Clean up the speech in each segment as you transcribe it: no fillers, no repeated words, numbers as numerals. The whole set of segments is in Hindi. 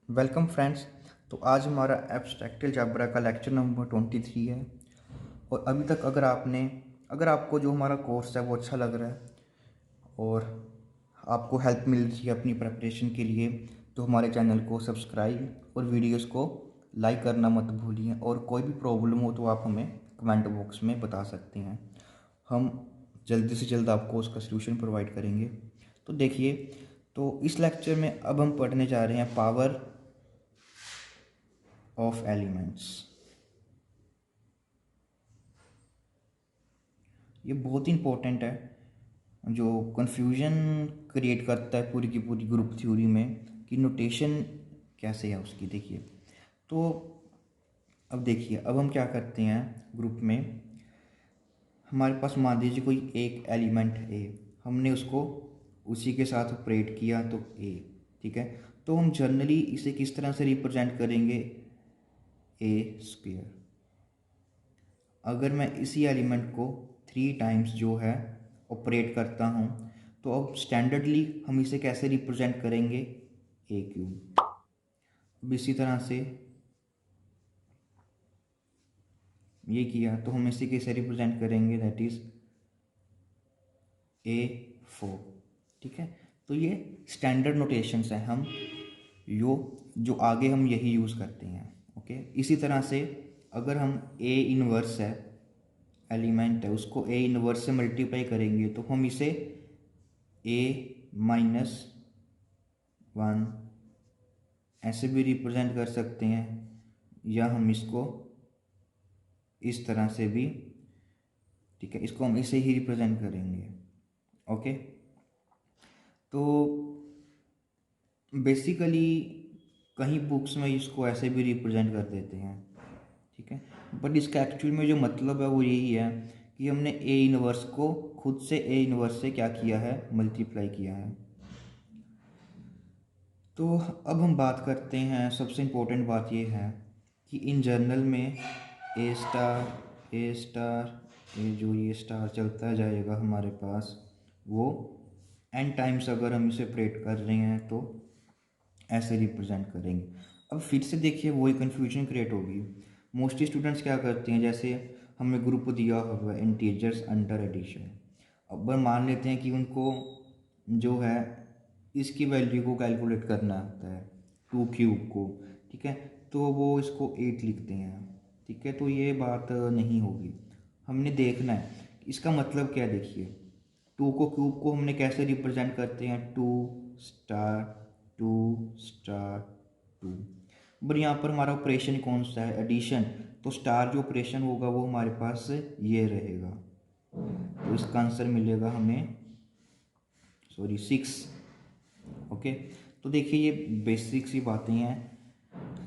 Welcome friends. तो आज हमारा एब्स्ट्रैक्ट अलजेब्रा का लेक्चर नंबर 23 है। और अभी तक अगर आपको जो हमारा कोर्स है वो अच्छा लग रहा है और आपको हेल्प मिल रही है अपनी प्रिपरेशन के लिए, तो हमारे चैनल को सब्सक्राइब और वीडियोस को लाइक करना मत भूलिए। और कोई भी प्रॉब्लम हो तो आप हमें कमेंट बॉक्स में बता सकते हैं, हम जल्दी से जल्द आपको उसका सलूशन प्रोवाइड करेंगे। तो देखिए, तो इस लेक्चर में अब हम पढ़ने जा रहे हैं पावर ऑफ एलिमेंट्स। ये बहुत ही इंपॉर्टेंट है, जो कन्फ्यूजन क्रिएट करता है पूरी की पूरी ग्रुप थ्योरी में कि नोटेशन कैसे है उसकी। देखिए, तो अब देखिए, अब हम क्या करते हैं ग्रुप में। हमारे पास मान लीजिए कोई एक एलिमेंट ए, हमने उसको उसी के साथ ऑपरेट किया तो ए, ठीक है। तो हम जनरली इसे किस तरह से रिप्रेजेंट करेंगे, ए स्क्वेयर। अगर मैं इसी एलिमेंट को 3 टाइम्स जो है ऑपरेट करता हूँ, तो अब स्टैंडर्डली हम इसे कैसे रिप्रेजेंट करेंगे, ए क्यूब। अब इसी तरह से ये किया तो हम इसे कैसे रिप्रेजेंट करेंगे, दैट इज ए 4, ठीक है। तो ये स्टैंडर्ड नोटेशंस हैं, हम जो आगे हम यही यूज़ करते हैं, ओके। इसी तरह से अगर हम ए इनवर्स है, एलिमेंट है, उसको ए इनवर्स से मल्टीप्लाई करेंगे तो हम इसे ए -1 ऐसे भी रिप्रेजेंट कर सकते हैं, या हम इसको इस तरह से भी, ठीक है, इसको हम इसे ही रिप्रेजेंट करेंगे, ओके। तो बेसिकली कहीं बुक्स में इसको ऐसे भी रिप्रेजेंट कर देते हैं, ठीक है। बट इसका एक्चुअल में जो मतलब है वो यही है कि हमने ए इनवर्स को खुद से ए इनवर्स से क्या किया है, मल्टीप्लाई किया है। तो अब हम बात करते हैं, सबसे इम्पोर्टेंट बात ये है कि इन जर्नल में ए स्टार ए स्टार जो ये स्टार चलता जाएगा हमारे पास, वो एन टाइम्स अगर हम इसे ऑपरेट कर रहे हैं तो ऐसे रिप्रेजेंट करेंगे। अब फिर से देखिए वही कन्फ्यूजन क्रिएट होगी। मोस्टली स्टूडेंट्स क्या करते हैं, जैसे हमें ग्रुप दिया हुआ है इंटीजर्स अंडर एडिशन। अब मान लेते हैं कि उनको जो है इसकी वैल्यू को कैलकुलेट करना आता है, 2 क्यूब को, ठीक है। तो वो इसको 8 लिखते हैं, ठीक है। तो ये बात नहीं होगी, हमने देखना है इसका मतलब क्या है। देखिए, 2 को क्यूब को हमने कैसे रिप्रेजेंट करते हैं, 2*2*2। बट यहाँ पर हमारा ऑपरेशन कौन सा है, एडिशन। तो स्टार जो ऑपरेशन होगा वो हमारे पास ये रहेगा, तो इसका आंसर मिलेगा हमें 6, ओके। तो देखिए, ये बेसिक सी बातें हैं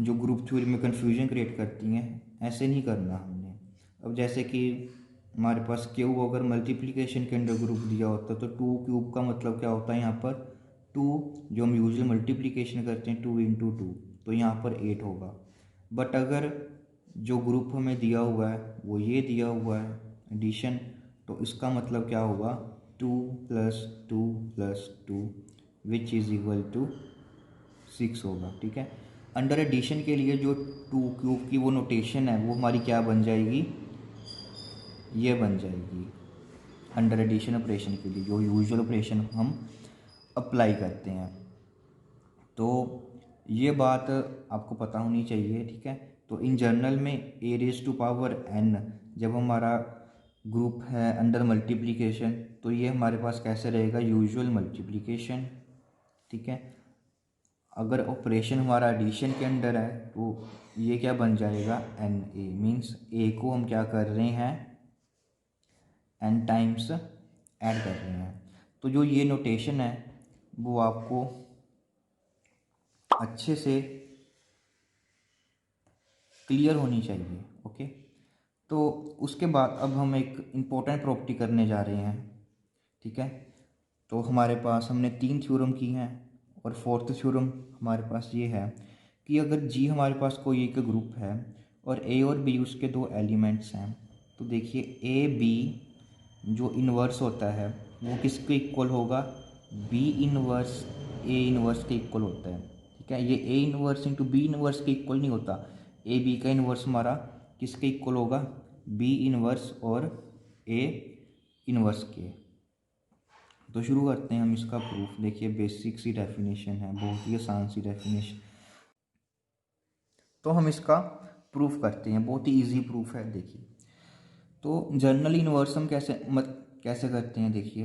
जो ग्रुप थ्योरी में कन्फ्यूजन क्रिएट करती हैं, ऐसे नहीं करना हमने। अब जैसे कि हमारे पास क्यूब अगर मल्टीप्लिकेशन के अंडर ग्रुप दिया होता तो 2 क्यूब का मतलब क्या होता है, यहाँ पर 2 जो हम यूजुअल मल्टीप्लिकेशन करते हैं 2 × 2, तो यहाँ पर 8 होगा। बट अगर जो ग्रुप हमें दिया हुआ है वो ये दिया हुआ है एडिशन, तो इसका मतलब क्या होगा, 2 + 2 + 2 विच इज़ इक्वल टू 6 होगा, ठीक है। अंडर एडिशन के लिए जो 2 क्यूब की वो नोटेशन है वो हमारी क्या बन जाएगी, ये बन जाएगी अंडर एडिशन ऑपरेशन के लिए जो यूजुअल ऑपरेशन हम अप्लाई करते हैं। तो ये बात आपको पता होनी चाहिए, ठीक है। तो इन जर्नल में a⁴n जब हमारा ग्रुप है अंडर मल्टीप्लिकेशन, तो ये हमारे पास कैसे रहेगा, यूजुअल मल्टीप्लिकेशन, ठीक है। अगर ऑपरेशन हमारा एडिशन के अंडर है तो ये क्या बन जाएगा, NA, मीन्स ए को हम क्या कर रहे हैं, n टाइम्स ऐड कर रहे हैं। तो जो ये नोटेशन है वो आपको अच्छे से क्लियर होनी चाहिए, ओके। तो उसके बाद अब हम एक इम्पोर्टेंट प्रॉपर्टी करने जा रहे हैं, ठीक है। तो हमारे पास हमने 3 थ्योरम की हैं और 4th थ्योरम हमारे पास ये है कि अगर जी हमारे पास कोई एक ग्रुप है और ए और बी उसके 2 एलिमेंट्स हैं, तो देखिए ए बी जो इन्वर्स होता है वो किसके इक्वल होगा, बी इन्वर्स ए इन्वर्स के इक्वल होता है, ठीक ठीक है। ये A inverse into B inverse के इक्वल नहीं होता, ए बी का इनवर्स हमारा किसके इक्वल होगा, बी इनवर्स और ए इनवर्स के। तो शुरू करते हैं हम इसका प्रूफ। देखिए बेसिक सी डेफिनेशन है, बहुत ही आसान सी डेफिनेशन। तो हम इसका प्रूफ करते हैं, बहुत ही इजी प्रूफ है। देखिए तो जनरल इनवर्स हम कैसे करते हैं। देखिए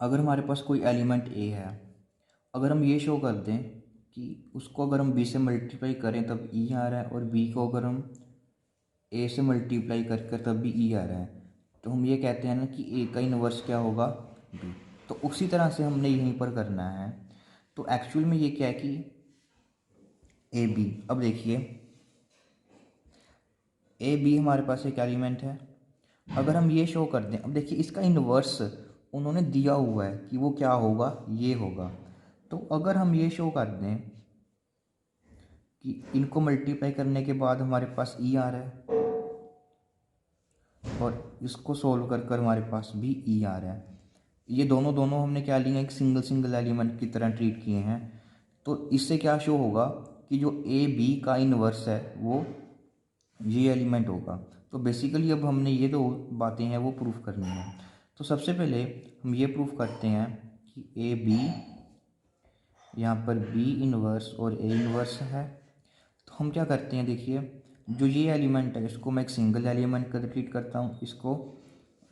अगर हमारे पास कोई एलिमेंट ए है, अगर हम ये शो कर दें कि उसको अगर हम बी से मल्टीप्लाई करें तब ई आ रहा है, और बी को अगर हम ए से मल्टीप्लाई कर तब भी ई आ रहा है, तो हम ये कहते हैं ना कि ए का इनवर्स क्या होगा, बी। तो उसी तरह से हमने यहीं पर करना है। तो एक्चुअल में ये क्या है कि ए बी, अब देखिए ए बी हमारे पास एक एलिमेंट है। अगर हम ये शो कर दें, अब देखिए इसका इन्वर्स उन्होंने दिया हुआ है कि वो क्या होगा, ये होगा। तो अगर हम ये शो कर दें कि इनको मल्टीप्लाई करने के बाद हमारे पास ई आ रहा है, और इसको सोल्व कर कर हमारे पास भी ई आ रहा है, ये दोनों दोनों हमने क्या लिए, एक सिंगल सिंगल एलिमेंट की तरह ट्रीट किए हैं। तो इससे क्या शो होगा कि जो ए बी का इन्वर्स है वो ये एलिमेंट होगा। तो बेसिकली अब हमने ये दो बातें हैं वो प्रूफ करनी है। तो सबसे पहले हम ये प्रूफ करते हैं कि ए बी, यहाँ पर बी इनवर्स और ए इनवर्स है। तो हम क्या करते हैं, देखिए जो ये एलिमेंट है इसको मैं एक सिंगल एलिमेंट का ट्रीट करता हूँ, इसको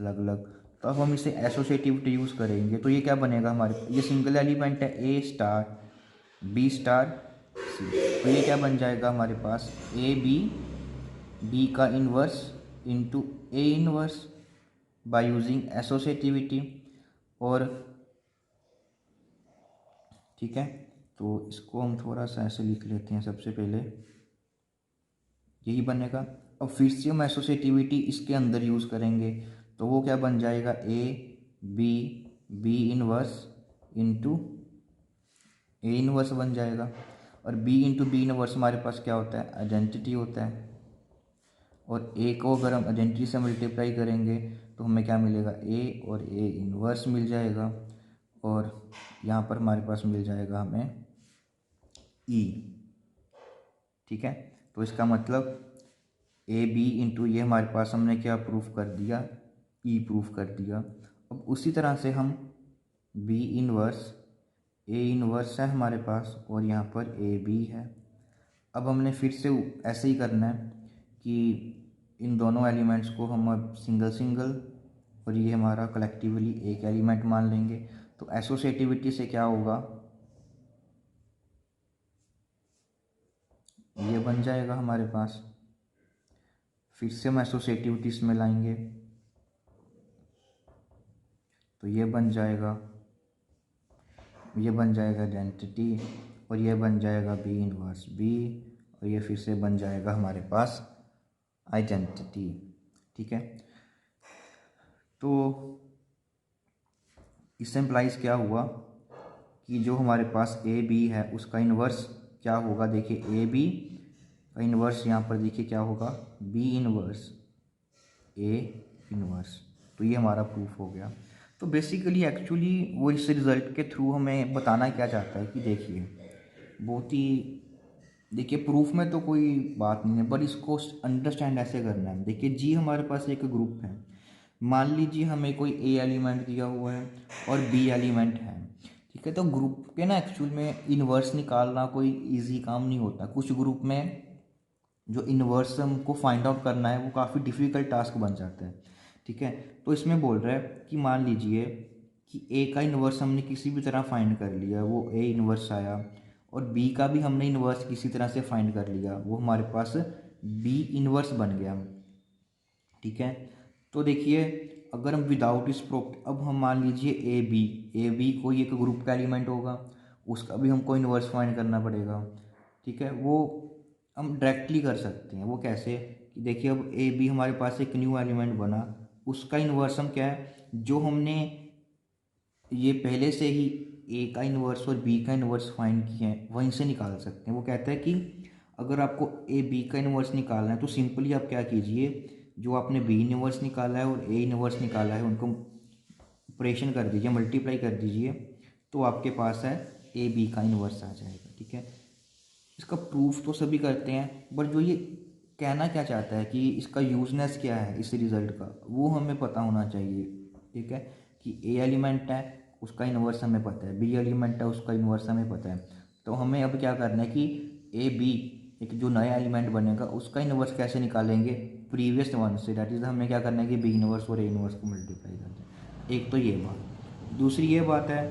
अलग अलग। तो अब हम इसे एसोसिएटिविटी यूज़ करेंगे। तो ये क्या बनेगा, हमारे ये सिंगल एलिमेंट है ए स्टार बी स्टार सी। तो ये क्या बन जाएगा हमारे पास, ए बी, बी का inverse into A inverse by using associativity. और ठीक है, तो इसको हम थोड़ा सा ऐसे लिख लेते हैं। सबसे पहले यही बनेगा। अब फिर से हम एसोसिएटिविटी इसके अंदर यूज़ करेंगे, तो वो क्या बन जाएगा, A B, B inverse into A inverse बन जाएगा। और बी इंटू बी इनवर्स हमारे पास क्या होता है, आइडेंटिटी होता है। और ए को अगर हम आइडेंटिटी से मल्टीप्लाई करेंगे तो हमें क्या मिलेगा, ए और ए इनवर्स मिल जाएगा। और यहाँ पर हमारे पास मिल जाएगा हमें ई। ठीक है, तो इसका मतलब ए बी इंटू ये हमारे पास हमने क्या प्रूफ कर दिया, ई प्रूफ कर दिया। अब उसी तरह से हम बी इनवर्स, ए इनवर्स है हमारे पास और यहाँ पर ए बी है। अब हमने फिर से ऐसे ही करना है कि इन दोनों एलिमेंट्स को हम अब सिंगल सिंगल और ये हमारा कलेक्टिवली एक एलिमेंट मान लेंगे। तो एसोसिएटिविटी से क्या होगा, ये बन जाएगा हमारे पास। फिर से हम एसोसिएटिविटी इसमें लाएंगे तो ये बन जाएगा आइडेंटिटी, और ये बन जाएगा बी इनवर्स बी, और ये फिर से बन जाएगा हमारे पास आइडेंटिटी। ठीक है, तो इससे इम्प्लाइज क्या हुआ कि जो हमारे पास ए बी है उसका इन्वर्स क्या होगा। देखिए ए बी का इन्वर्स यहाँ पर देखिए क्या होगा, बी इन्वर्स ए इन्वर्स। तो ये हमारा प्रूफ हो गया। तो बेसिकली एक्चुअली वो इस रिज़ल्ट के थ्रू हमें बताना क्या चाहता है कि देखिए बहुत ही, देखिए प्रूफ में तो कोई बात नहीं है, पर इसको अंडरस्टैंड ऐसे करना है। देखिए जी हमारे पास एक ग्रुप है, मान लीजिए हमें कोई ए एलिमेंट दिया हुआ है और बी एलिमेंट है। ठीक है, तो ग्रुप के ना एक्चुअल में इन्वर्स निकालना कोई इजी काम नहीं होता। कुछ ग्रुप में जो इन्वर्स हमको फाइंड आउट करना है वो काफ़ी डिफ़िकल्ट टास्क बन जाता है। ठीक है, तो इसमें बोल रहा है कि मान लीजिए कि ए का इन्वर्स हमने किसी भी तरह फाइंड कर लिया, वो ए इन्वर्स आया, और बी का भी हमने इन्वर्स किसी तरह से फाइंड कर लिया, वो हमारे पास बी इन्वर्स बन गया। ठीक है, तो देखिए अगर हम विदाउट इस अब हम मान लीजिए ए बी कोई एक ग्रुप का एलिमेंट होगा, उसका भी हमको इन्वर्स फाइंड करना पड़ेगा। ठीक है, वो हम डायरेक्टली कर सकते हैं। वो कैसे कि देखिए अब ए बी हमारे पास एक न्यू एलिमेंट बना, उसका इन्वर्स हम क्या है, जो हमने ये पहले से ही ए का इन्वर्स और बी का इन्वर्स फाइंड किए हैं वहीं से निकाल सकते हैं। वो कहता है कि अगर आपको ए बी का इन्वर्स निकालना है तो सिंपली आप क्या कीजिए, जो आपने बी इन्वर्स निकाला है और ए इन्वर्स निकाला है उनको ऑपरेशन कर दीजिए, मल्टीप्लाई कर दीजिए, तो आपके पास है ए बी का इन्वर्स आ जाएगा, ठीक है। इसका प्रूफ तो सभी करते हैं, बट जो ये कहना क्या चाहता है कि इसका यूजनेस क्या है इस रिज़ल्ट का, वो हमें पता होना चाहिए, ठीक है। कि ए एलिमेंट है उसका इन्वर्स हमें पता है, बी एलिमेंट है उसका इन्वर्स हमें पता है। तो हमें अब क्या करना है कि ए बी एक जो नया एलिमेंट बनेगा उसका इन्वर्स कैसे निकालेंगे प्रीवियस वन से, डैट इज़ हमें क्या करना है कि बी इन्वर्स और ए इन्वर्स को मल्टीप्लाई करना है। एक तो ये बात। दूसरी ये बात है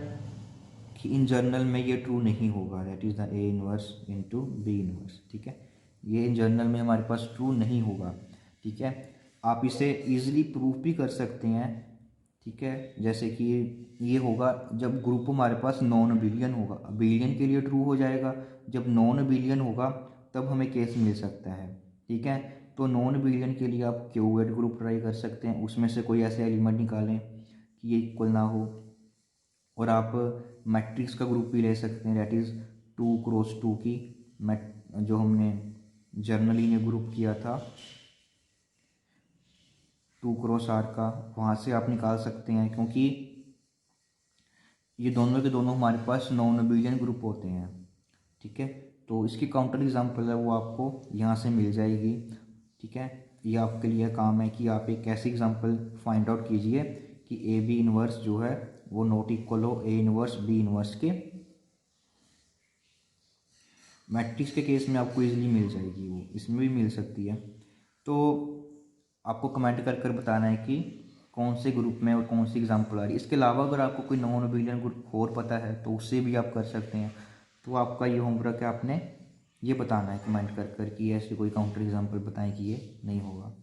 कि इन जनरल में ये ट्रू नहीं होगा, that is the A inverse into B inverse, ठीक है। ये इन जनरल में हमारे पास ट्रू नहीं होगा, ठीक है। आप इसे इजीली प्रूफ भी कर सकते हैं, ठीक है। जैसे कि ये होगा जब ग्रुप हमारे पास नॉन बिलियन होगा, बिलियन के लिए ट्रू हो जाएगा, जब नॉन बिलियन होगा तब हमें केस मिल सकता है, ठीक है। तो नॉन बिलियन के लिए आप क्यूवेड ग्रुप ट्राई कर सकते हैं, उसमें से कोई ऐसे एलिमेंट निकालें कि ये इक्वल ना हो। और आप मैट्रिक्स का ग्रुप भी ले सकते हैं, डैट इज़ 2x2 की जो हमने जर्नली ने ग्रुप किया था 2x r का, वहाँ से आप निकाल सकते हैं, क्योंकि ये दोनों के दोनों हमारे पास नॉन बिलियन ग्रुप होते हैं, ठीक है। तो इसकी काउंटर एग्जांपल है वो आपको यहाँ से मिल जाएगी, ठीक है। ये आपके लिए काम है कि आप एक ऐसी एग्जांपल फाइंड आउट कीजिए कि ए बी इनवर्स जो है वो नॉट इक्वल हो ए इनवर्स बी इनवर्स के। मैट्रिक्स के केस में आपको इजीली मिल जाएगी, वो इसमें भी मिल सकती है। तो आपको कमेंट कर कर बताना है कि कौन से ग्रुप में और कौन सी एग्जांपल आ रही है। इसके अलावा अगर आपको कोई नॉन बिलियन ग्रुप और पता है तो उससे भी आप कर सकते हैं। तो आपका ये होमवर्क है, आपने ये बताना है कमेंट कर कर कि ऐसी कोई काउंटर एग्जांपल बताएं कि ये नहीं होगा।